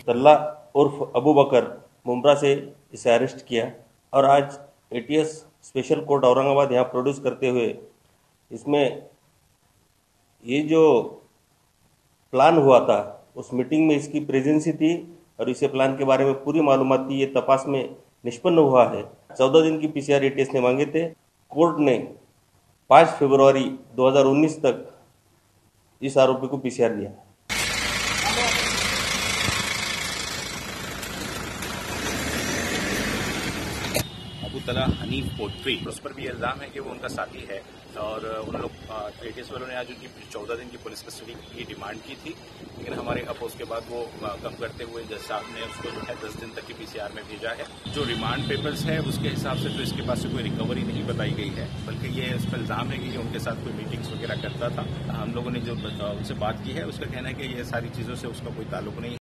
तल्ला उर्फ अबू बकर मुमरा से इसे अरेस्ट किया और आज एटीएस स्पेशल कोर्ट औरंगाबाद यहाँ प्रोड्यूस करते हुए इसमें ये जो प्लान हुआ था उस मीटिंग में इसकी प्रेजेंसी थी और इसे प्लान के बारे में पूरी मालूमात थी। ये तपास में निष्पन्न हुआ है। 14 दिन की पीसीआर एटीएस ने मांगे थे। कोर्ट ने 5 फरवरी 2019 तक इस आरोपी को पीसीआर दिया। अबू तला हनीफ पोट्री, उस पर भी इल्जाम है कि वो उनका साथी है और उन लोग एटीएस वालों ने आज उनकी 14 दिन की पुलिस कस्टडी की डिमांड की थी, लेकिन हमारे अपोज के बाद वो कम करते हुए जज साहब ने उसको जो है 10 दिन तक की पीसीआर में भेजा है। जो रिमांड पेपर्स है उसके हिसाब से तो इसके पास से कोई रिकवरी नहीं बताई गई है, बल्कि ये उस पर इल्जाम है कि उनके साथ कोई मीटिंग्स वगैरह करता था। हम लोगों ने जो उनसे बात की है उसका कहना है कि ये सारी चीज़ों से उसका कोई ताल्लुक नहीं है।